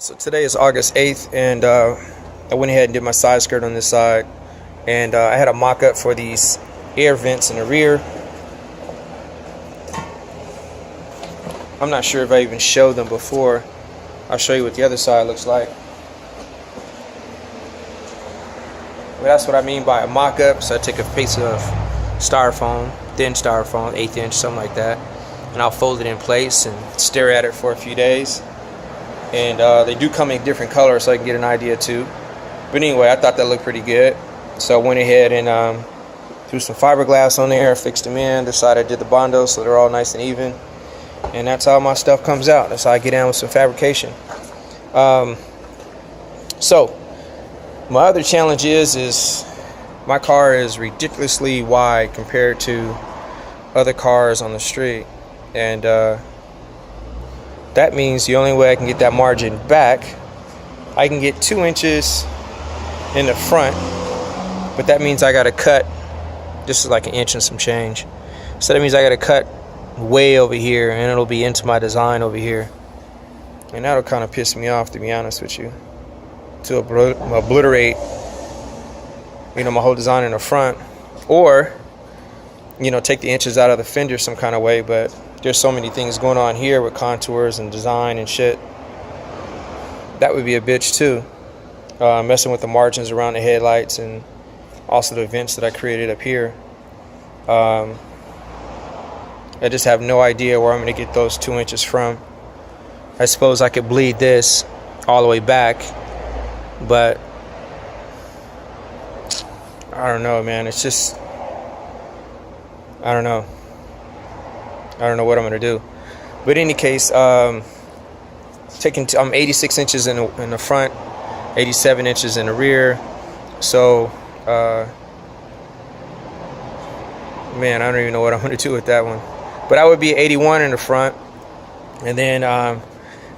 So today is August 8th, and I went ahead and did my side skirt on this side, and I had a mock-up for these air vents in the rear. I'm not sure if I even showed them before. I'll show you what the other side looks like. Well, that's what I mean by a mock-up. So I take a piece of styrofoam, thin styrofoam, 1/8 inch, something like that, and I'll fold it in place and stare at it for a few days. And they do come in different colors, so I can get an idea too. But anyway, I thought that looked pretty good, so I went ahead and threw some fiberglass on there, fixed them in, decided I did the Bondo so they're all nice and even. And that's how my stuff comes out. That's how I get down with some fabrication. So my other challenge is my car is ridiculously wide compared to other cars on the street, and that means the only way I can get that margin back, I can get 2 inches in the front, but that means I got to cut. This is like 1 inch and some change. So that means I got to cut way over here, and it'll be into my design over here. And that'll kind of piss me off, to be honest with you, to obliterate, my whole design in the front, or, take the inches out of the fender some kind of way. But there's so many things going on here with contours and design and shit. That would be a bitch too. Messing with the margins around the headlights and also the vents that I created up here. I just have no idea where I'm going to get those 2 inches from. I suppose I could bleed this all the way back, but I don't know, man. It's just, I don't know what I'm gonna do. But in any case, I'm 86 inches in the front, 87 inches in the rear. So man, I don't even know what I'm gonna do with that one. But I would be 81 in the front, and then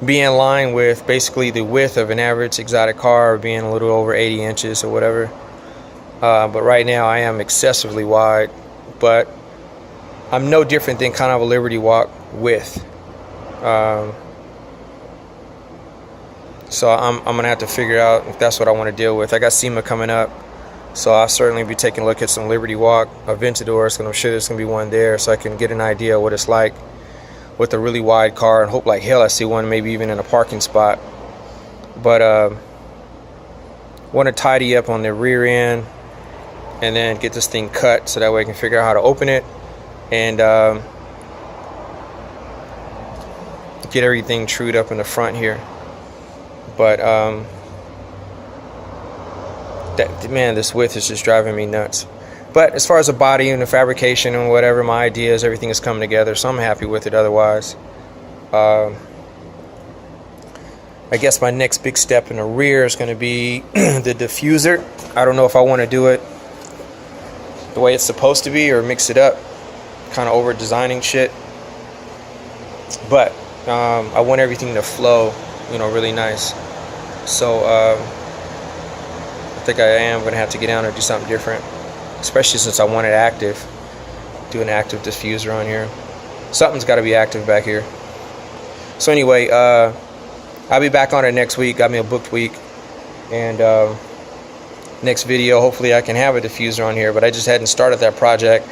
be in line with basically the width of an average exotic car, being a little over 80 inches or whatever. But right now I am excessively wide, but I'm no different than kind of a Liberty Walk width. So I'm gonna have to figure out if that's what I want to deal with. I got SEMA coming up, so I'll certainly be taking a look at some Liberty Walk Aventadors, and I'm sure there's gonna be one there, so I can get an idea of what it's like with a really wide car, and hope like hell I see one maybe even in a parking spot. But want to tidy up on the rear end and then get this thing cut so that way I can figure out how to open it and get everything trued up in the front here. But this width is just driving me nuts. But as far as the body and the fabrication and whatever, my ideas, everything is coming together, so I'm happy with it otherwise. I guess my next big step in the rear is going to be the diffuser. I don't know if I want to do it the way it's supposed to be or mix it up, kind of over designing shit. But I want everything to flow, really nice. So I think I am going to have to get down and do something different, especially since I want it active. Do an active diffuser on here. Something's got to be active back here. So anyway, I'll be back on it next week. Got me a booked week, and next video hopefully I can have a diffuser on here. But I just hadn't started that project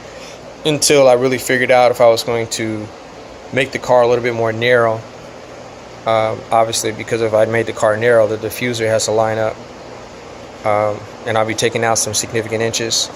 until I really figured out if I was going to make the car a little bit more narrow. Obviously, because if I'd made the car narrow, the diffuser has to line up, and I'll be taking out some significant inches.